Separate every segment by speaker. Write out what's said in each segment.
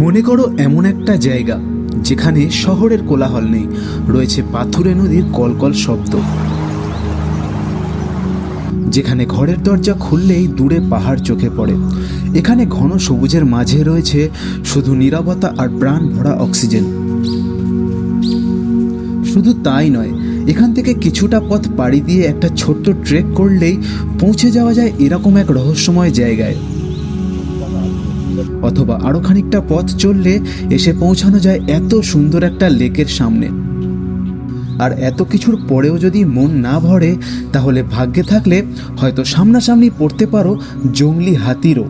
Speaker 1: মনে করো এমন একটা জায়গা যেখানে শহরের কোলাহল নেই, রয়েছে পাথুরে নদীর কলকল শব্দ, যেখানে ঘরের দরজা খুললেই দূরে পাহাড় চোখে পড়ে। এখানে ঘন সবুজের মাঝে রয়েছে শুধু নীরবতা আর প্রাণ ভরা অক্সিজেন। শুধু তাই নয়, এখান থেকে কিছুটা পথ পাড়ি দিয়ে একটা ছোট্ট ট্রেক করলেই পৌঁছে যাওয়া যায় এরকম এক রহস্যময় জায়গায়, অথবা আরো খানিকটা পথ চললে এসে পৌঁছানো যায় এত সুন্দর একটা লেকের সামনে। আর এত কিছুর পরেও যদি মন না ভরে, তাহলে ভাগ্যে থাকলে হয়তো সামনাসামনি পড়তে পারো জঙ্গলি হাতিরও।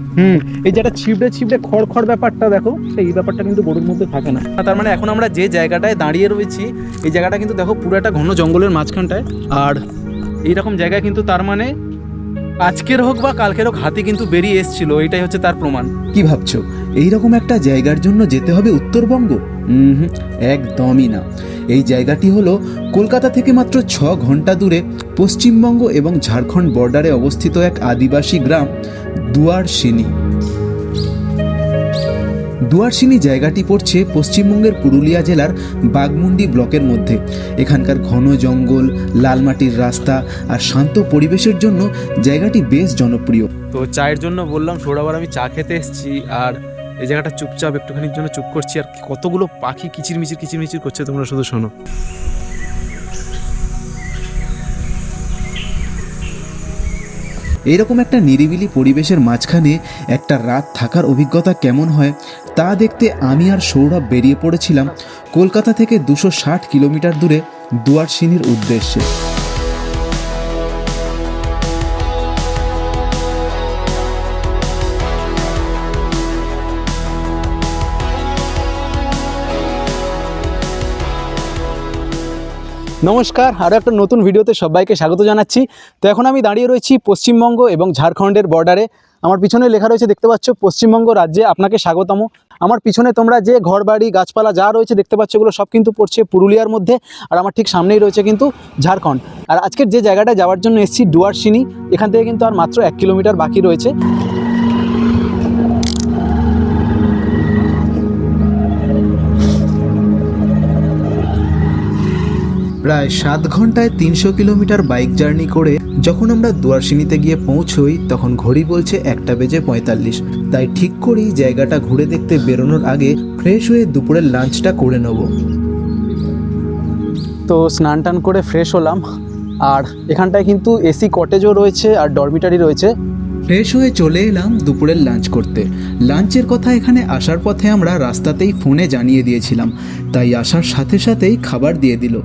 Speaker 2: এই যেটা ছিপড়ে ছিপড়ে খড় খড় ব্যাপারটা দেখো, এই ব্যাপারটা কিন্তু গরুর মধ্যে থাকে না। তার মানে এখন আমরা যে জায়গাটায় দাঁড়িয়ে রয়েছি, এই জায়গাটা কিন্তু দেখো পুরো একটা ঘন জঙ্গলের মাঝখানটায়। আর এইরকম জায়গায় কিন্তু তার মানে আজকের হোক বা কালকের হোক হাতি কিন্তু বেরিয়ে এসেছিল, এটাই হচ্ছে তার প্রমাণ।
Speaker 1: কি ভাবছো এইরকম একটা জায়গার জন্য যেতে হবে উত্তরবঙ্গ? একদমই না। এই জায়গাটি হলো কলকাতা থেকে মাত্র 6 ঘন্টা দূরে পশ্চিমবঙ্গ এবং ঝাড়খণ্ড বর্ডারে অবস্থিত এক আদিবাসী গ্রাম দুয়ারসিনি। দুয়ারসিনি জায়গাটি পড়ছে পশ্চিমবঙ্গের পুরুলিয়া জেলার বাগমুন্ডি ব্লকের মধ্যে। এখানকার ঘন জঙ্গল, লাল মাটির রাস্তা আর শান্ত পরিবেশের জন্য জায়গাটি বেশ জনপ্রিয়।
Speaker 2: তো চায়ের জন্য বললাম, ছোটবার আমি চা খেতে এসেছি, আর এই জায়গাটা চুপচাপ একটুখানির জন্য চুপ করছি, আর কতগুলো পাখি কিচিরমিচির করছে, তোমরা শুধু শোনো।
Speaker 1: এইরকম একটা নিরিবিলি পরিবেশের মাঝখানে একটা রাত থাকার অভিজ্ঞতা কেমন হয় তা দেখতে আমি আর সৌরভ বেরিয়ে পড়েছিলাম কলকাতা থেকে 260 কিলোমিটার দূরে দুয়ারসিনির উদ্দেশ্যে।
Speaker 2: নমস্কার, আরও একটা নতুন ভিডিওতে সবাইকে স্বাগত জানাচ্ছি। তো এখন আমি দাঁড়িয়ে রয়েছি পশ্চিমবঙ্গ এবং ঝাড়খণ্ডের বর্ডারে। আমার পিছনে লেখা রয়েছে, দেখতে পাচ্ছ, পশ্চিমবঙ্গ রাজ্যে আপনাকে স্বাগতম। আমার পিছনে তোমরা যে ঘরবাড়ি গাছপালা যা রয়েছে দেখতে পাচ্ছ, এগুলো সব কিন্তু পড়ছে পুরুলিয়ার মধ্যে। আর আমার ঠিক সামনেই রয়েছে কিন্তু ঝাড়খণ্ড। আর আজকের যে জায়গাটা যাওয়ার জন্য এসেছি, দুয়ারসিনি, এখান থেকে কিন্তু আর মাত্র 1 কিলোমিটার বাকি রয়েছে।
Speaker 1: প্রায় 7 ঘন্টায় 300 কিলোমিটার বাইক জার্নি করে যখন আমরা দুয়ারসিনিতে গিয়ে পৌঁছই, তখন ঘড়ি বলছে 1:45। তাই ঠিক করি জায়গাটা ঘুরে দেখতে বেরোনোর আগে ফ্রেশ হয়ে দুপুরের লাঞ্চটা করে নেব।
Speaker 2: তো স্নান টান করে ফ্রেশ হলাম, আর এখানটায় কিন্তু এসি কটেজও রয়েছে আর ডরমিটারি রয়েছে।
Speaker 1: ফ্রেশ হয়ে চলে এলাম দুপুরের লাঞ্চ করতে। লাঞ্চের কথা এখানে আসার পথে আমরা রাস্তাতেই ফোনে জানিয়ে দিয়েছিলাম, তাই আসার সাথে সাথেই খাবার দিয়ে দিল।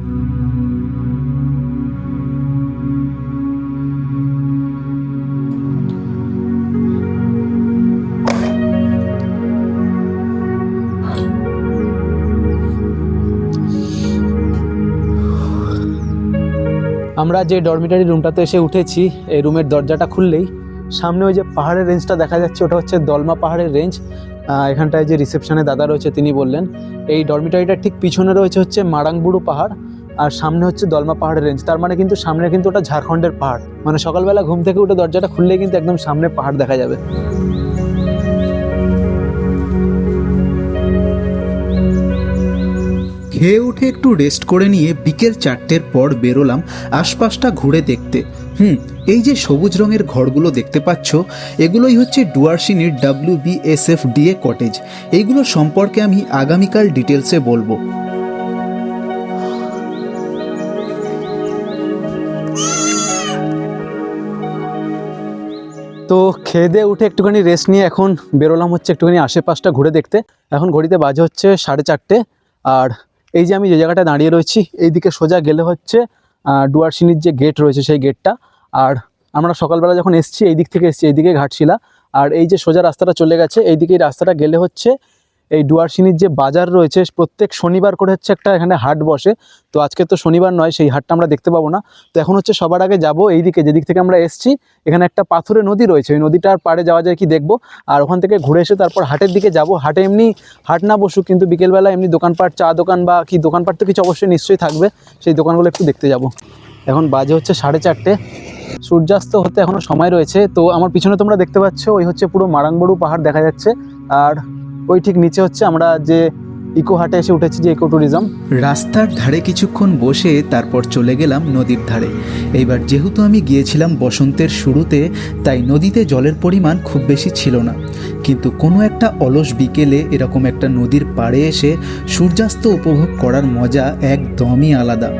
Speaker 2: আমরা যে ডরমিটারি রুমটাতে এসে উঠেছি, এই রুমের দরজাটা খুললেই সামনে ওই যে পাহাড়ের রেঞ্জটা দেখা যাচ্ছে, ওটা হচ্ছে দলমা পাহাড়ের রেঞ্জ। এখানটায় যে রিসেপশনে দাদা রয়েছে তিনি বললেন এই ডরমিটারিটার ঠিক পিছনে রয়েছে হচ্ছে মারাংবুড়ু পাহাড়, আর সামনে হচ্ছে দলমা পাহাড়ের রেঞ্জ। তার মানে কিন্তু সামনে কিন্তু ওটা ঝাড়খণ্ডের পাহাড়। মানে সকালবেলা ঘুম থেকে উঠে দরজাটা খুললেই কিন্তু একদম সামনে পাহাড় দেখা যাবে।
Speaker 1: খেয়ে উঠে একটু রেস্ট করে নিয়ে বিকেল 4টের পর বেরোলাম আশপাশটা ঘুরে দেখতে। এই যে সবুজ রঙের ঘরগুলো দেখতে পাচ্ছ, এগুলোই হচ্ছে দুয়ারসিনির WBSFDA কটেজ। এইগুলো সম্পর্কে আমি আগামীকাল ডিটেলসে বলবো।
Speaker 2: তো খেয়ে দিয়ে উঠে একটুখানি রেস্ট নিয়ে এখন বেরোলাম হচ্ছে একটুখানি আশেপাশটা ঘুরে দেখতে। এখন ঘড়িতে বাজে হচ্ছে 4:30, আর এই যে আমি যে জায়গাটা দাঁড়িয়ে রয়েছি, এইদিকে সোজা গেলে হচ্ছে দুয়ারসিনির যে গেট রয়েছে সেই গেটটা। আর আমরা সকালবেলা যখন এসেছি এই দিক থেকে এসেছি, এইদিকে ঘাটশিলা, আর এই যে সোজা রাস্তাটা চলে গেছে এইদিকে, এই রাস্তাটা গেলে হচ্ছে এই দুয়ারসিনির যে বাজার রয়েছে, প্রত্যেক শনিবার করে হচ্ছে একটা এখানে হাট বসে। তো আজকে তো শনিবার নয়, সেই হাটটা আমরা দেখতে পাবো না। তো এখন হচ্ছে সবার আগে যাব এইদিকে, যেদিক থেকে আমরা এসেছি, এখানে একটা পাথুরে নদী রয়েছে, ওই নদীটার পাড়ে যাওয়া যায় কি দেখবো। আর ওখান থেকে ঘুরে এসে তারপর হাটের দিকে যাব। হাটে এমনি হাট না বসুক, কিন্তু বিকেলবেলা এমনি দোকানপাট, চা দোকান বা কি দোকানপাট তো কিছু অবশ্যই নিশ্চয়ই থাকবে, সেই দোকানগুলো একটু দেখতে যাব। এখন বাজে হচ্ছে 4:30, সূর্যাস্ত হতে এখনও সময় রয়েছে। তো আমার পিছনে তোমরা দেখতে পাচ্ছ ওই হচ্ছে পুরো মারাংবুড়ু পাহাড় দেখা যাচ্ছে। আর ওই ঠিক নিচে হচ্ছে আমরা যে ইকো হাটে এসে উঠেছি, যে ইকো ট্যুরিজম।
Speaker 1: রাস্তার ধারে কিছুক্ষণ বসে তারপর চলে গেলাম নদীর ধারে। এইবার যেহেতু আমি গিয়েছিলাম বসন্তের শুরুতে, তাই নদীতে জলের পরিমাণ খুব বেশি ছিল না, কিন্তু কোনো একটা অলস বিকেলে এরকম একটা নদীর পাড়ে এসে সূর্যাস্ত উপভোগ করার মজা একদমই আলাদা।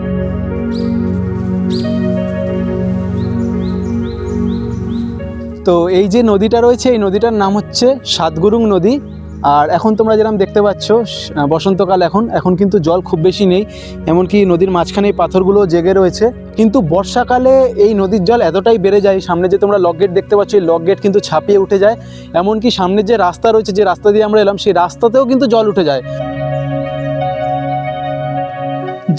Speaker 2: তো এই যে নদীটা রয়েছে, এই নদীটার নাম হচ্ছে সাতগুরুং নদী। আর এখন তোমরা যেরকম দেখতে পাচ্ছ বসন্তকাল, এখন কিন্তু জল খুব বেশি নেই, এমনকি নদীর মাঝখানে এই পাথরগুলো জেগে রয়েছে। কিন্তু বর্ষাকালে এই নদীর জল এতটাই বেড়ে যায়, সামনে যে তোমরা লক গেট দেখতে পাচ্ছ, এই লক গেট কিন্তু ছাপিয়ে উঠে যায়। এমনকি সামনে যে রাস্তা রয়েছে, যে রাস্তা দিয়ে আমরা এলাম, সেই রাস্তাতেও কিন্তু জল উঠে যায়।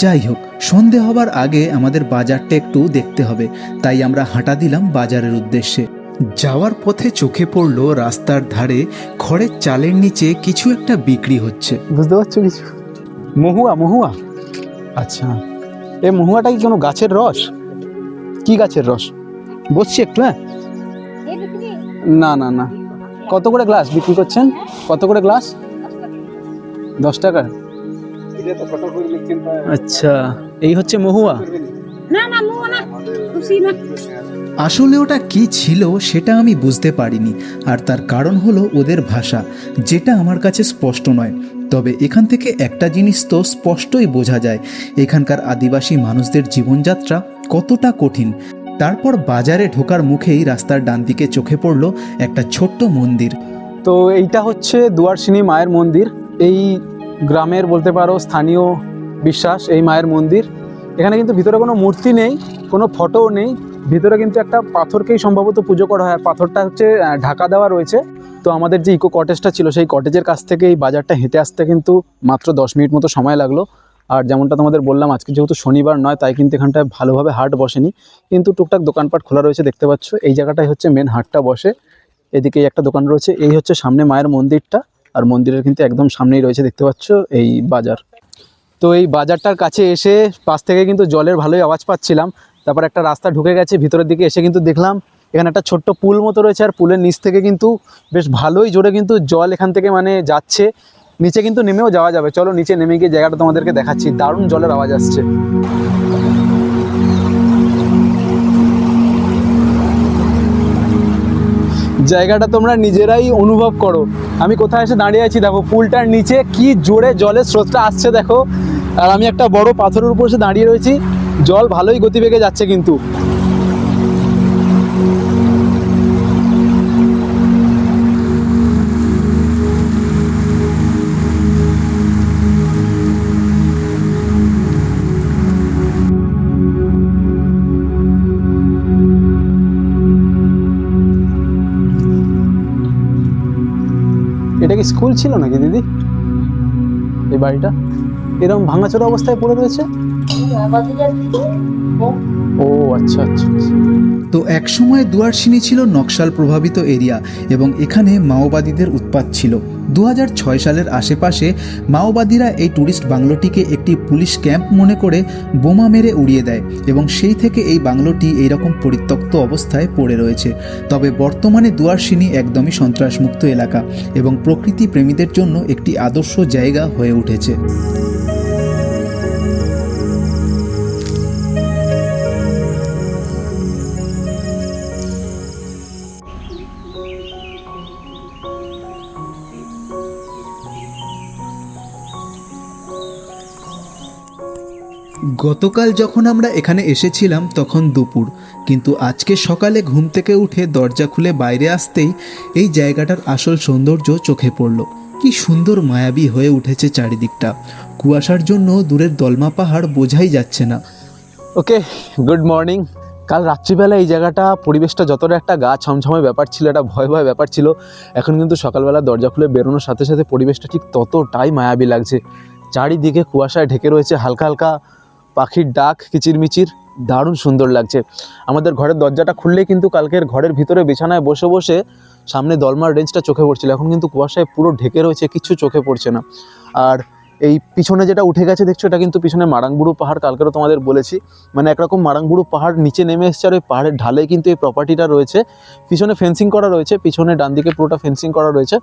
Speaker 1: যাই হোক, সন্ধে হবার আগে আমাদের বাজারটা একটু দেখতে হবে, তাই আমরা হাঁটা দিলাম বাজারের উদ্দেশ্যে। যাওয়ার পথে চোখে পড়ল রাস্তার ধারে খড়ের চালের নিচে কিছু একটা বিক্রি হচ্ছে।
Speaker 2: বুঝতে পারছো কিছু? মহুয়া। আচ্ছা, এই মহুয়াটা কি কোনো গাছের রস? কি গাছের রস? বসছি একটু। হ্যাঁ, না, কত করে গ্লাস বিক্রি করছেন? কত করে গ্লাস? 10 টাকা। আচ্ছা, এই হচ্ছে মহুয়া।
Speaker 1: আসলে ওটা কি ছিল সেটা আমি বুঝতে পারিনি, আর তার কারণ হলো ওদের ভাষা, যেটা আমার কাছে স্পষ্ট নয়। তবে এখান থেকে একটা জিনিস তো স্পষ্টই বোঝা যায়, এখানকার আদিবাসী মানুষদের জীবনযাত্রা কতটা কঠিন। তারপর বাজারে ঢোকার মুখেই রাস্তার ডান দিকে চোখে পড়ল একটা ছোট্ট মন্দির।
Speaker 2: তো এইটা হচ্ছে দুয়ারসিনী মায়ের মন্দির। এই গ্রামের বলতে পারো স্থানীয় বিশ্বাস এই মায়ের মন্দির। এখানে কিন্তু ভিতরে কোনো মূর্তি নেই, কোনো ফটোও নেই, ভিতরে কিন্তু একটা পাথরকেই সম্ভবত পুজো করা হয়। পাথরটা হচ্ছে ঢাকা দেওয়া রয়েছে। তো আমাদের যে ইকো কটেজটা ছিল, সেই কটেজের কাছ থেকে এই বাজারটা হেঁটে আসতে কিন্তু মাত্র 10 মিনিট মতো সময় লাগলো। আর যেমনটা তোমাদের বললাম, আজকে যেহেতু শনিবার নয়, তাই কিন্তু এখানটায় ভালোভাবে হাট বসেনি, কিন্তু টুকটাক দোকানপাট খোলা রয়েছে। দেখতে পাচ্ছ এই জায়গাটাই হচ্ছে মেন হাটটা বসে। এদিকে একটা দোকান রয়েছে, এই হচ্ছে সামনে মায়ের মন্দিরটা, আর মন্দিরের কিন্তু একদম সামনেই রয়েছে দেখতে পাচ্ছ এই বাজার। তো এই বাজারটার কাছে এসে পাশ থেকে কিন্তু জলের ভালোই আওয়াজ পাচ্ছিলাম। তারপর একটা রাস্তা ঢুকে গেছে ভিতরের দিকে, এসে কিন্তু দেখলাম এখানে একটা ছোট্ট পুল মতো রয়েছে, আর পুলের নিচ থেকে কিন্তু বেশ ভালোই জোরে কিন্তু জল এখান থেকে মানে যাচ্ছে। নিচে কিন্তু নেমেও যাওয়া যাবে। চলো নিচে নেমে গিয়ে জায়গাটা তোমাদেরকে দেখাচ্ছি। দারুণ জলের আওয়াজ আসছে। জায়গাটা তোমরা নিজেরাই অনুভব করো। আমি কোথায় এসে দাঁড়িয়ে আছি দেখো, পুলটার নিচে কি জোরে জলের স্রোতটা আসছে দেখো। আর আমি একটা বড় পাথরের উপর এসে দাঁড়িয়ে রয়েছি, জল ভালোই গতিবেগে যাচ্ছে কিন্তু। এটা কি স্কুল ছিল নাকি দিদি? এই বাড়িটা এরকম ভাঙাচোরা অবস্থায় পড়ে রয়েছে। ও আচ্ছা।
Speaker 1: তো একসময় দুয়ারসিনী ছিল নকশাল প্রভাবিত এরিয়া, এবং এখানে মাওবাদীদের উৎপাত ছিল। 2006 সালের আশেপাশে মাওবাদীরা এই ট্যুরিস্ট বাংলোটিকে একটি পুলিশ ক্যাম্প মনে করে বোমা মেরে উড়িয়ে দেয়, এবং সেই থেকে এই বাংলোটি এইরকম পরিত্যক্ত অবস্থায় পড়ে রয়েছে। তবে বর্তমানে দুয়ারসিনী একদমই সন্ত্রাসমুক্ত এলাকা এবং প্রকৃতি প্রেমীদের জন্য একটি আদর্শ জায়গা হয়ে উঠেছে। গতকাল যখন আমরা এখানে এসেছিলাম তখন দুপুর, কিন্তু আজকে সকালে ঘুম থেকে উঠে দরজা খুলে বাইরে আসতেই এই জায়গাটার আসল সৌন্দর্য চোখে পড়ল। কি সুন্দর মায়াবী হয়ে উঠেছে চারিদিকটা। কুয়াশার জন্য দূরের দলমা পাহাড় বোঝাই যাচ্ছে না।
Speaker 2: ওকে, গুড মর্নিং। কাল রাত্রিবেলা এই জায়গাটা পরিবেশটা যতটা একটা গা ছমছমে ব্যাপার ছিল, একটা ভয় ভয় ব্যাপার ছিল, এখন কিন্তু সকালবেলা দরজা খুলে বেরোনোর সাথে সাথে পরিবেশটা ঠিক ততটাই মায়াবী লাগছে। চারিদিকে কুয়াশায় ঢেকে রয়েছে, হালকা হালকা পাখির ডাক, কিচিরমিচির, দারুণ সুন্দর লাগছে। আমাদের ঘরের দরজাটা খুললেই কিন্তু কালকের ঘরের ভিতরে বিছানায় বসে বসে সামনে দলমার রেঞ্জটা চোখে পড়ছিল। এখন কিন্তু কুয়াশায় পুরো ঢেকে রয়েছে, কিচ্ছু চোখে পড়ছে না। আর এই পিছনে যেটা উঠে গেছে দেখছো, এটা কিন্তু পিছনে মারাংবুড়ু পাহাড়। কালকেরও তোমাদের বলেছি, মানে একরকম মারাংবুড়ু পাহাড় নিচে নেমে এসছে, আর ওই পাহাড়ের ঢালে কিন্তু এই প্রপার্টিটা রয়েছে। পিছনে ফেন্সিং করা রয়েছে, পিছনে ডান দিকে পুরোটা ফেন্সিং করা রয়েছে।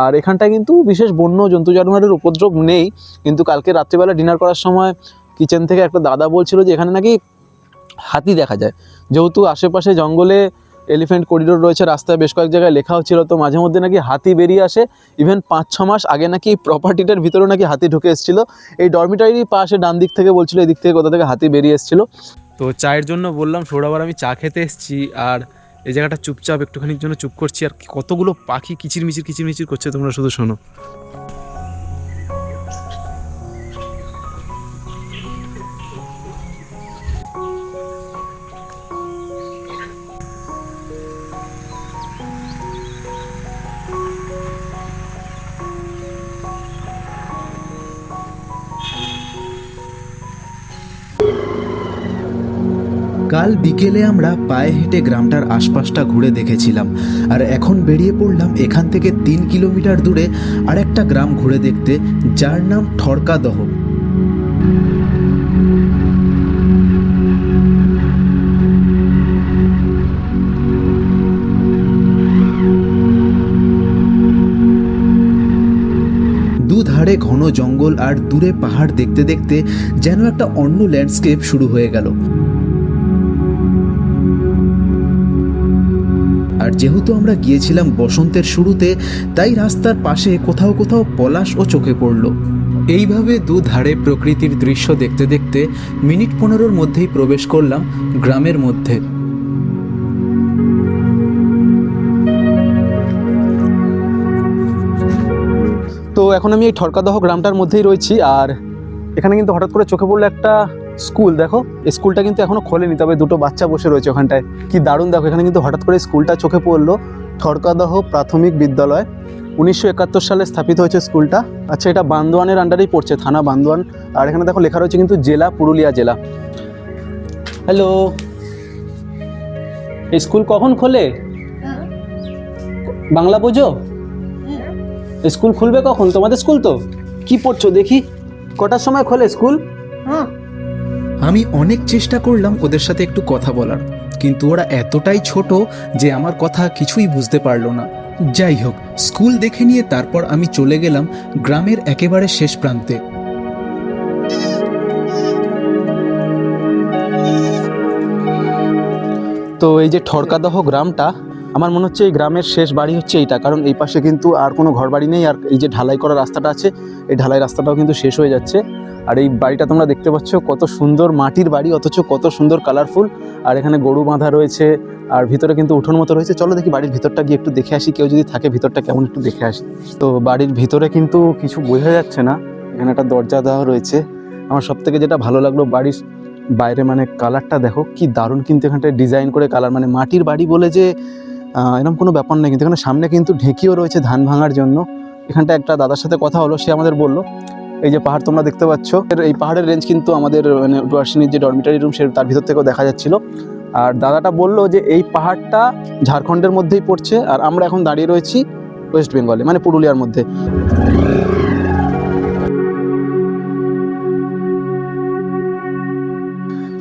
Speaker 2: আর এখানটায় কিন্তু বিশেষ বন্য জন্তু জানোয়ারের উপদ্রব নেই, কিন্তু কালকে রাত্রিবেলা ডিনার করার সময় কিচেন থেকে একটা দাদা বলছিল যে এখানে নাকি হাতি দেখা যায়। যেহেতু আশেপাশে জঙ্গলে এলিফ্যান্ট করিডোর রয়েছে, রাস্তায় বেশ কয়েক জায়গায় লেখাও ছিল, তো মাঝে মধ্যে নাকি হাতি বেরিয়ে আসে। ইভেন 5-6 মাস আগে নাকি এই প্রপার্টিটার ভিতরেও নাকি হাতি ঢুকে এসেছিল। এই ডরমিটারির পাশে ডান দিক থেকে বলছিল এদিক থেকে কোথা থেকে হাতি বেরিয়ে এসেছিলো। তো চায়ের জন্য বললাম, সৌরভ আর আমি চা খেতে এসেছি, আর এই জায়গাটা চুপচাপ একটুখানির জন্য চুপ করছি, আর কতগুলো পাখি কিচিরমিচির করছে, তোমরা শুধু শোনো।
Speaker 1: কাল বিকেলে আমরা পায়ে হেঁটে গ্রামটার আশপাশটা ঘুরে দেখেছিলাম, আর এখন বেরিয়ে পড়লাম এখান থেকে 3 কিলোমিটার দূরে আরেকটা গ্রাম ঘুরে দেখতে, যার নাম ঠরকাদহ। দুধারে ঘন জঙ্গল আর দূরে পাহাড় দেখতে দেখতে যেন একটা অন্য ল্যান্ডস্কেপ শুরু হয়ে গেল। আর যেহেতু আমরা গিয়েছিলাম বসন্তের শুরুতে, তাই রাস্তার পাশে কোথাও কোথাও পলাশও চোখে পড়ল। এইভাবে দুধারে প্রকৃতির দৃশ্য দেখতে দেখতে মিনিট 15-র মধ্যেই প্রবেশ করলাম গ্রামের মধ্যে।
Speaker 2: তো এখন আমি এই ঠরকাদহ গ্রামটার মধ্যেই রয়েছি, আর এখানে কিন্তু হঠাৎ করে চোখে পড়লো একটা স্কুল। দেখো, এই স্কুলটা কিন্তু এখনো খোলেনি, তবে দুটো বাচ্চা বসে রয়েছে ওখানটায়, কি দারুণ। দেখো, এখানে কিন্তু হঠাৎ করে স্কুলটা চোখে পড়লো, ঠরকাদহ প্রাথমিক বিদ্যালয়। 1971 সালে স্থাপিত হয়েছে স্কুলটা। আচ্ছা, এটা বান্দোয়ানের আন্ডারেই পড়ছে, থানা বান্দোয়ান। আর এখানে দেখো লেখা রয়েছে কিন্তু জেলা পুরুলিয়া জেলা। হ্যালো, এই স্কুল কখন খোলে? বাংলা বোঝো? স্কুল খুলবে কখন? তোমাদের স্কুল তো কি পড়ছো দেখি, কটার সময় খোলে স্কুল?
Speaker 1: আমি অনেক চেষ্টা করলাম ওদের সাথে একটু কথা বলার, কিন্তু ওরা এতটাই ছোট যে আমার কথা কিছুই বুঝতে পারলো না। যাই হোক, স্কুল দেখে নিয়ে তারপর আমি চলে গেলাম গ্রামের একেবারে শেষ প্রান্তে।
Speaker 2: তো এই যে ঠরকাদহ গ্রামটা, আমার মনে হচ্ছে এই গ্রামের শেষ বাড়ি হচ্ছে এইটা, কারণ এই পাশে কিন্তু আর কোনো ঘর বাড়ি নেই। আর এই যে ঢালাই করা রাস্তাটা আছে, এই ঢালাই রাস্তাটাও কিন্তু শেষ হয়ে যাচ্ছে। আর এই বাড়িটা তোমরা দেখতে পাচ্ছ, কত সুন্দর মাটির বাড়ি, অথচ কত সুন্দর কালারফুল। আর এখানে গরু বাঁধা রয়েছে, আর ভিতরে কিন্তু উঠোন মতো রয়েছে। চলো দেখি বাড়ির ভিতরটা গিয়ে একটু দেখে আসি, কেউ যদি থাকে ভিতরটা কেমন একটু দেখে আসি। তো বাড়ির ভিতরে কিন্তু কিছু বোঝা যাচ্ছে না, এখানে একটা দরজা দেওয়া রয়েছে। আমার সব থেকে যেটা ভালো লাগলো, বাড়ির বাইরে মানে কালারটা দেখো কি দারুণ, কিন্তু এখানটায় ডিজাইন করে কালার, মানে মাটির বাড়ি বলে যে এরকম কোনো ব্যাপার নেই। কিন্তু এখানে সামনে কিন্তু ঢেঁকিও রয়েছে ধান ভাঙার জন্য। এখানটা একটা দাদার সাথে কথা হলো, সে আমাদের বলল এই যে পাহাড় তোমরা দেখতে পাচ্ছ, এই পাহাড়ের রেঞ্জ কিন্তু আমাদের মানে ডুয়ার্সিনির যে ডরমিটারি রুম সে তার ভিতর থেকেও দেখা যাচ্ছিল। আর দাদাটা বলল যে এই পাহাড়টা ঝাড়খণ্ডের মধ্যেই পড়ছে, আর আমরা এখন দাঁড়িয়ে রয়েছি ওয়েস্ট বেঙ্গলে, মানে পুরুলিয়ার মধ্যে।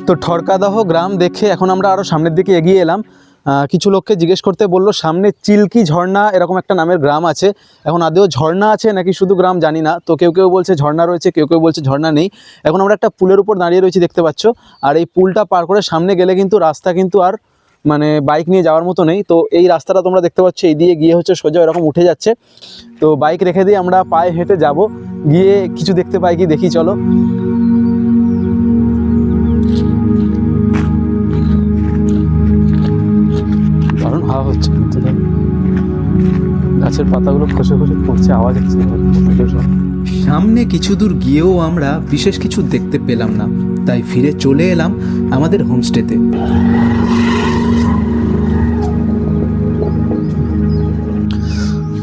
Speaker 2: তো ঠরকাদহ গ্রাম দেখে এখন আমরা আরও সামনের দিকে এগিয়ে এলাম। কিছু লোককে জিজ্ঞেস করতে বললো সামনে চিল্কি ঝর্ণা এরকম একটা নামের গ্রাম আছে। এখন আদেও ঝর্ণা আছে নাকি শুধু গ্রাম জানি না। তো কেউ কেউ বলছে ঝর্ণা রয়েছে, কেউ কেউ বলছে ঝর্ণা নেই। এখন আমরা একটা পুলের উপর দাঁড়িয়ে রয়েছি, দেখতে পাচ্ছ। আর এই পুলটা পার করে সামনে গেলে কিন্তু রাস্তা কিন্তু আর মানে বাইক নিয়ে যাওয়ার মতো নেই। তো এই রাস্তাটা তোমরা দেখতে পাচ্ছ, এই দিয়ে গিয়ে হচ্ছে সোজা এরকম উঠে যাচ্ছে। তো বাইক রেখে দিয়ে আমরা পায়ে হেঁটে যাব, গিয়ে কিছু দেখতে পাই কি দেখি, চলো। দারুণ হাওয়া হচ্ছে, কিন্তু গাছের পাতাগুলো খসে খসে পড়ছে, আওয়াজ হচ্ছে।
Speaker 1: সামনে কিছু দূর গিয়েও আমরা বিশেষ কিছু দেখতে পেলাম না, তাই ফিরে চলে এলাম আমাদের হোমস্টেতে।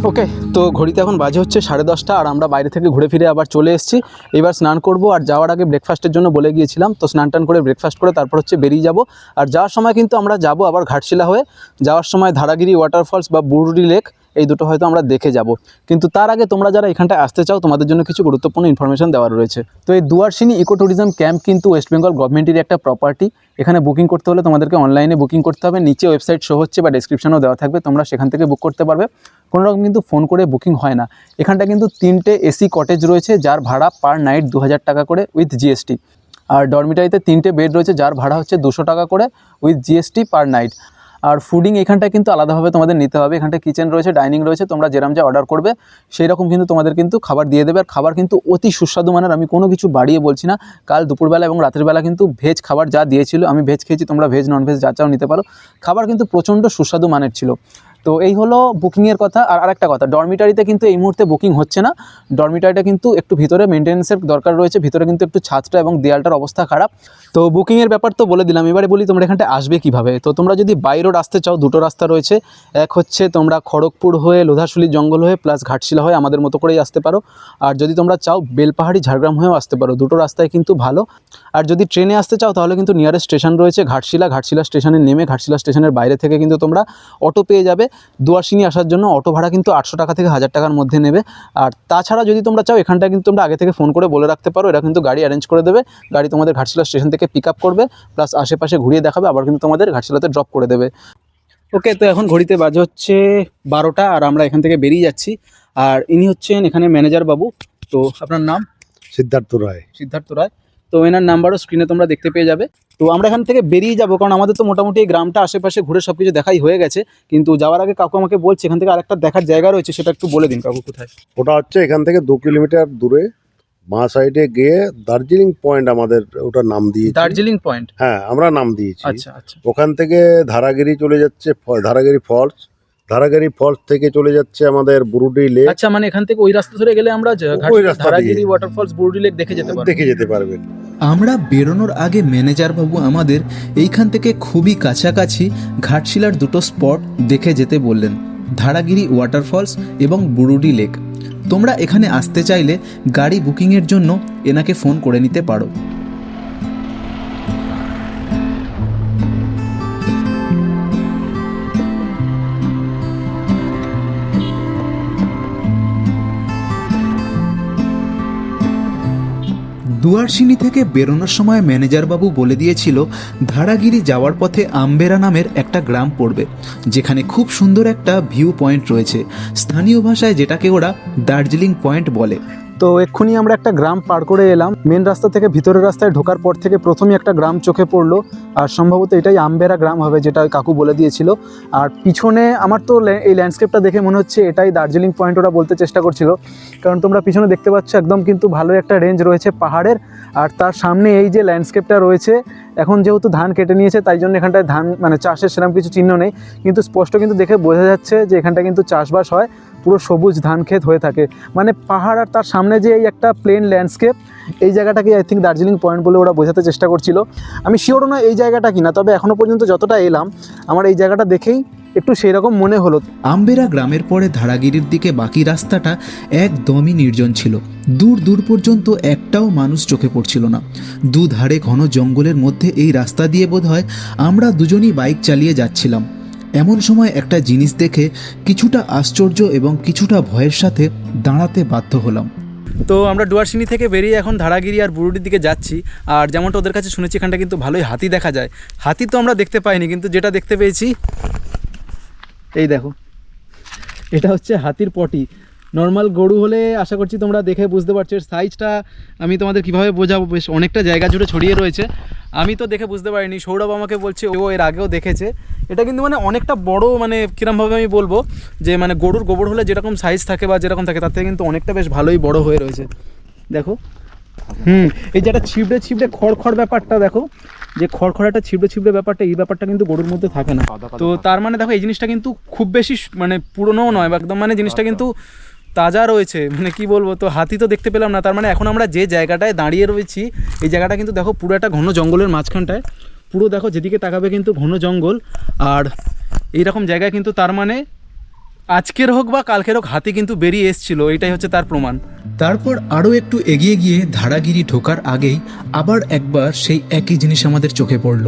Speaker 2: ওকে, তো ঘড়িতে এখন বাজে হচ্ছে 10:30, আর আমরা বাইরে থেকে ঘুরে ফিরে আবার চলে এসেছি। এবার স্নান করব, আর যাওয়ার আগে ব্রেকফাস্টের জন্য বলে গিয়েছিলাম, তো স্নান টান করে ব্রেকফাস্ট করে তারপর হচ্ছে বেরিয়ে যাব। আর যাওয়ার সময় কিন্তু আমরা যাব আবার ঘাটশিলা হয়ে। যাওয়ার সময় ধারাগিরি ওয়াটারফলস বা বুরুডি লেক এই দুটো হয়তো আমরা দেখে যাব। কিন্তু তার আগে তোমরা যারা এখানটায় আসতে চাও তোমাদের জন্য কিছু গুরুত্বপূর্ণ ইনফরমেশন দেওয়া রয়েছে। তো এই দুয়ারসিনি ইকো ট্যুরিজম ক্যাম্প কিন্তু ওয়েস্ট বেঙ্গল গভর্নমেন্টেরই একটা প্রপার্টি। এখানে বুকিং করতে হলে তোমাদেরকে অনলাইনে বুকিং করতে হবে, নিচে ওয়েবসাইট শো হচ্ছে বা ডেসক্রিপশনও দেওয়া থাকবে, তোমরা সেখান থেকে বুক করতে পারবে। কোনো রকম কিন্তু ফোন করে বুকিং হয় না। এখানটা কিন্তু 3টে এসি কটেজ রয়েছে যার ভাড়া পার নাইট 2000 টাকা করে উইথ জিএসটি। আর ডরমিটারিতে 3টে বেড রয়েছে যার ভাড়া হচ্ছে 200 টাকা করে উইথ জিএসটি পার নাইট। আর ফুডিং এখানটায় কিন্তু আলাদাভাবে তোমাদের নিতে হবে। এখানটায় কিচেন রয়েছে, ডাইনিং রয়েছে, তোমরা যেরকম যা অর্ডার করবে সেই রকম কিন্তু তোমাদের কিন্তু খাবার দিয়ে দেবে। আর খাবার কিন্তু অতি সুস্বাদু মানের, আমি কোনো কিছু বাড়িয়ে বলছি না। কাল দুপুরবেলা এবং রাতের বেলা কিন্তু ভেজ খাবার যা দিয়েছিল, আমি ভেজ খেয়েছি, তোমরা ভেজ ননভেজ যা চাও নিতে পারো। খাবার কিন্তু প্রচণ্ড সুস্বাদু মানের ছিল। তো এই হলো বুকিংয়ের কথা। আর আরেকটা কথা, ডরমিটারিতে কিন্তু এই মুহূর্তে বুকিং হচ্ছে না। ডরমিটারিটা কিন্তু একটু ভিতরে মেনটেন্যান্সের দরকার রয়েছে, ভিতরে কিন্তু একটু ছাদটা এবং দেয়ালটার অবস্থা খারাপ। তো বুকিংয়ের ব্যাপার তো বলে দিলাম, এবারে বলি তোমরা এখানটায় আসবে কীভাবে। তো তোমরা যদি বাই রোড আসতে চাও, দুটো রাস্তা রয়েছে। এক হচ্ছে তোমরা খড়গপুর হয়ে লোধাশুলি জঙ্গল হয়ে প্লাস ঘাটশিলা হয়ে আমাদের মতো করেই আসতে পারো। আর যদি তোমরা চাও বেলপাহাড়ি ঝাড়গ্রাম হয়েও আসতে পারো, দুটো রাস্তায় কিন্তু ভালো। আর যদি ট্রেনে আসতে চাও তাহলে কিন্তু নিয়ারেস্ট স্টেশন রয়েছে ঘাটশিলা। ঘাটশিলা স্টেশনে নেমে ঘাটশিলা স্টেশনের বাইরে থেকে কিন্তু তোমরা অটো পেয়ে যাবে। দুয়ারসিনি আসার জন্য অটো ভাড়া কিন্তু 800 টাকা থেকে 1000 টাকার মধ্যে নেবে। আর তাছাড়া যদি তোমরা চাও এখানটায় কিন্তু তোমরা আগে থেকে ফোন করে বলে রাখতে পারো, এরা কিন্তু গাড়ি অ্যারেঞ্জ করে দেবে। গাড়ি তোমাদের ঘাটশিলা স্টেশন থেকে পিক আপ করবে, প্লাস আশেপাশে ঘুরিয়ে দেখাবে, আবার কিন্তু তোমাদের ঘাটশিলাতে ড্রপ করে দেবে। ওকে, তো এখন ঘড়িতে বাজে হচ্ছে 12টা আর আমরা এখান থেকে বেরিয়ে যাচ্ছি। আর ইনি হচ্ছেন এখানে ম্যানেজার বাবু। তো আপনার নাম?
Speaker 3: সিদ্ধার্থ রায়।
Speaker 2: সিদ্ধার্থ রায়। তো এনার নাম্বারও স্ক্রিনে তোমরা দেখতে পেয়ে যাবে। তো আমরা এখান থেকে বেরিয়ে যাবো, কারণ আমাদের তো মোটামুটি এই গ্রামটা আশেপাশে ঘুরে সব কিছু দেখাই হয়ে গেছে। কিন্তু যাওয়ার আগে কাকু আমাকে বলছে এখান থেকে আরেকটা দেখার জায়গা রয়েছে, সেটা একটু বলে দিন কাকু কোথায়।
Speaker 3: ওটা হচ্ছে এখান থেকে 2 কিলোমিটার দূরে বাঁ সাইডে গিয়ে দার্জিলিং পয়েন্ট, আমাদের ওটার নাম দিয়েছি।
Speaker 2: দার্জিলিং পয়েন্ট?
Speaker 3: হ্যাঁ, আমরা নাম দিয়েছি।
Speaker 2: আচ্ছা আচ্ছা।
Speaker 3: ওখান থেকে ধারাগিরি চলে যাচ্ছে, ধারাগিরি ফলস। ধারাগিরি ফলস থেকে চলে যাচ্ছে আমাদের বুরুডি লেক।
Speaker 2: আচ্ছা, মানে এখান থেকে ওই রাস্তা ধরে গেলে আমরা
Speaker 3: ওই রাস্তা
Speaker 2: ধারাগিরি ওয়াটারফলস, বুরুডি লেক দেখে যেতে
Speaker 3: পারবেন।
Speaker 1: আমরা বেরোনোর আগে ম্যানেজার বাবু আমাদের এইখান থেকে খুবই কাছাকাছি ঘাটশিলার দুটো স্পট দেখে যেতে বললেন, ধারাগিরি ওয়াটারফলস এবং বুরুডি লেক। তোমরা এখানে আসতে চাইলে গাড়ি বুকিংয়ের জন্য এনাকে ফোন করে নিতে পারো। দুয়ারসিনি থেকে বেরোনোর সময় ম্যানেজার বাবু বলে দিয়েছিল ধারাগিরি যাওয়ার পথে আম্বেরা নামের একটা গ্রাম পড়বে, যেখানে খুব সুন্দর একটা ভিউ পয়েন্ট রয়েছে, স্থানীয় ভাষায় যেটাকে ওরা দার্জিলিং পয়েন্ট বলে।
Speaker 2: তো এক্ষুনি আমরা একটা গ্রাম পার করে এলাম। মেন রাস্তা থেকে ভিতরের রাস্তায় ঢোকার পর থেকে প্রথমেই একটা গ্রাম চোখে পড়লো, আর সম্ভবত এটাই আম্বেরা গ্রাম হবে, যেটা ওই কাকু বলে দিয়েছিল। আর পিছনে আমার তো এই ল্যান্ডস্কেপটা দেখে মনে হচ্ছে এটাই দার্জিলিং পয়েন্ট ওরা বলতে চেষ্টা করছিল, কারণ তোমরা পিছনে দেখতে পাচ্ছ একদম কিন্তু ভালো একটা রেঞ্জ রয়েছে পাহাড়ের। আর তার সামনে এই যে ল্যান্ডস্কেপটা রয়েছে, এখন যেহেতু ধান কেটে নিয়েছে তাই জন্য এখানটায় ধান মানে চাষের সেরকম কিছু চিহ্ন নেই, কিন্তু স্পষ্ট কিন্তু দেখে বোঝা যাচ্ছে যে এখানটা কিন্তু চাষবাস হয়, পুরো সবুজ ধান ক্ষেত হয়ে থাকে। মানে পাহাড় আর তার সামনে যে এই একটা প্লেন ল্যান্ডস্কেপ, এই জায়গাটাকে আই থিঙ্ক দার্জিলিং পয়েন্ট বলে ওরা বোঝাতে চেষ্টা করছিল। আমি শিওরও না এই জায়গাটা কিনা, তবে এখনও পর্যন্ত যতটা এলাম আমার এই জায়গাটা দেখেই একটু সেই রকম মনে হলো।
Speaker 1: আম্বেরা গ্রামের পরে ধারাগিরির দিকে বাকি রাস্তাটা একদমই নির্জন ছিল। দূর দূর পর্যন্ত একটাও মানুষ চোখে পড়ছিল না। দুধারে ঘন জঙ্গলের মধ্যে এই রাস্তা দিয়ে বোধহয় আমরা দুজনই বাইক চালিয়ে যাচ্ছিলাম। এমন সময় একটা জিনিস দেখে কিছুটা আশ্চর্য এবং কিছুটা ভয়ের সাথে দাঁড়াতে বাধ্য হলাম।
Speaker 2: তো আমরা ডুয়ারসিনি থেকে বেরিয়ে এখন ধারাগিরি আর বুরুডির দিকে যাচ্ছি। আর যেমনটা ওদের কাছে শুনেছি এখানটা কিন্তু ভালোই হাতি দেখা যায়। হাতি তো আমরা দেখতে পাইনি, কিন্তু যেটা দেখতে পেয়েছি এই দেখো, এটা হচ্ছে হাতির পটি। নর্মাল গরু হলে আশা করছি তোমরা দেখে বুঝতে পারছো এর সাইজটা। আমি তোমাদের কীভাবে বোঝাবো, বেশ অনেকটা জায়গা জুড়ে ছড়িয়ে রয়েছে। আমি তো দেখে বুঝতে পারিনি, সৌরভ আমাকে বলছে ও এর আগেও দেখেছে। এটা কিন্তু মানে অনেকটা বড়, মানে কীরকমভাবে আমি বলবো যে মানে গরুর গোবর হলে যেরকম সাইজ থাকে বা যেরকম থাকে তার থেকে কিন্তু অনেকটা বেশ ভালোই বড় হয়ে রয়েছে। দেখো, এই যেটা ছিবড়ে ছিবড়ে খড় ব্যাপারটা দেখো, যে খড়খড়াটা ছিবড়ে ব্যাপারটা, এই ব্যাপারটা কিন্তু গরুর মধ্যে থাকে না। তো তার মানে দেখো এই জিনিসটা কিন্তু খুব বেশি মানে পুরনোও নয় বা একদম, মানে জিনিসটা কিন্তু তাজা রয়েছে। মানে কি বলবো, তো হাতি তো দেখতে পেলাম না। তার মানে এখন আমরা যে জায়গাটায় দাঁড়িয়ে রয়েছি এই জায়গাটা কিন্তু দেখো পুরো একটা ঘন জঙ্গলের মাঝখানটায়, পুরো দেখো যেদিকে তাকাবে কিন্তু ঘন জঙ্গল। আর এইরকম জায়গায় কিন্তু তার মানে আজকের হোক বা কালকের হোক হাতি কিন্তু বেরিয়ে এসেছিল, এটাই হচ্ছে তার প্রমাণ।
Speaker 1: তারপর আরও একটু এগিয়ে গিয়ে ধারাগিরি ঢোকার আগেই আবার একবার সেই একই জিনিস আমাদের চোখে পড়ল।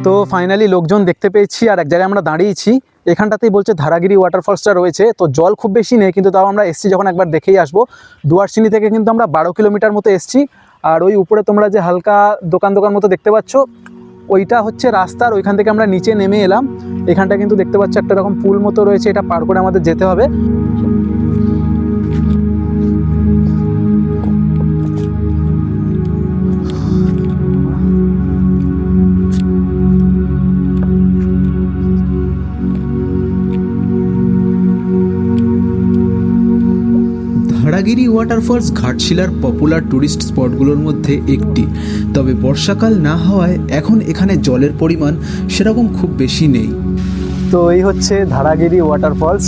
Speaker 2: তো ফাইনালি লোকজন দেখতে পেয়েছি আর এক জায়গায় আমরা দাঁড়িয়েছি, এখানটাতেই বলছে ধারাগিরি ওয়াটারফলসটা রয়েছে। তো জল খুব বেশি নেই, কিন্তু তাও আমরা এসছি যখন একবার দেখেই আসবো। ডুয়ার্সিনি থেকে কিন্তু আমরা 12 কিলোমিটার মতো এসছি। আর ওই উপরে তোমরা যে হালকা দোকান মতো দেখতে পাচ্ছ, ওইটা হচ্ছে রাস্তার, ওইখান থেকে আমরা নিচে নেমে এলাম। এখানটা কিন্তু দেখতে পাচ্ছ একটা রকম পুল মতো রয়েছে, এটা পার করে আমাদের যেতে হবে।
Speaker 1: ধারাগিরি ওয়াটারফলস ঘাটশিলার পপুলার ট্যুরিস্ট স্পটগুলোর মধ্যে একটি। তবে বর্ষাকাল না হওয়ায় এখন এখানে জলের পরিমাণ সেরকম খুব বেশি নেই।
Speaker 2: তো এই হচ্ছে ধারাগিরি ওয়াটারফলস।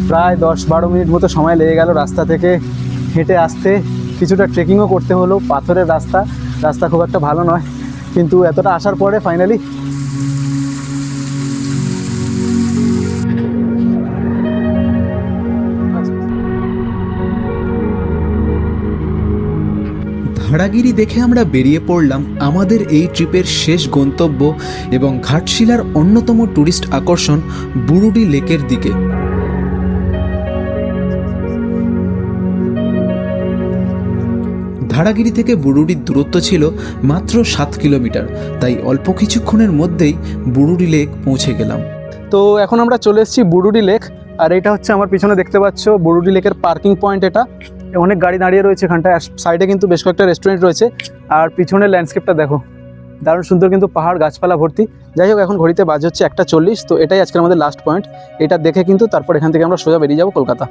Speaker 2: প্রায় 10-12 মিনিট মতো সময় লেগে গেল রাস্তা থেকে হেঁটে আসতে। কিছুটা ট্রেকিংও করতে হলো, পাথরের রাস্তা খুব একটা ভালো নয়, কিন্তু এতটা আসার পরে ফাইনালি
Speaker 1: ধারাগিরি দেখে আমরা বেরিয়ে পড়লাম আমাদের এই ট্রিপের শেষ গন্তব্য এবং ঘাটশিলার অন্যতম ট্যুরিস্ট আকর্ষণ বুরুডি লেকের দিকে। ধারাগিরি থেকে বুরুডির দূরত্ব ছিল মাত্র 7 কিলোমিটার, তাই অল্প কিছুক্ষণের মধ্যেই বুরুডি লেক পৌঁছে গেলাম।
Speaker 2: তো এখন আমরা চলে এসেছি বুরুডি লেক। আর এটা হচ্ছে আমার পিছনে দেখতে পাচ্ছ বুরুডি লেকের পার্কিং পয়েন্ট। এটা অনেক গাড়ি দাঁড়িয়ে রয়েছে এখানটায়, সাইডে কিন্তু বেশ কয়েকটা রেস্টুরেন্ট রয়েছে। আর পিছনের ল্যান্ডস্কেপটা দেখো, দারুণ সুন্দর, কিন্তু পাহাড় গাছপালা ভর্তি। যাই হোক, এখন ঘড়িতে বাজে হচ্ছে 1:40। তো এটাই আজকের আমাদের লাস্ট পয়েন্ট। এটা দেখে কিন্তু তারপর এখান থেকে আমরা সোজা বেরিয়ে যাবো কলকাতা।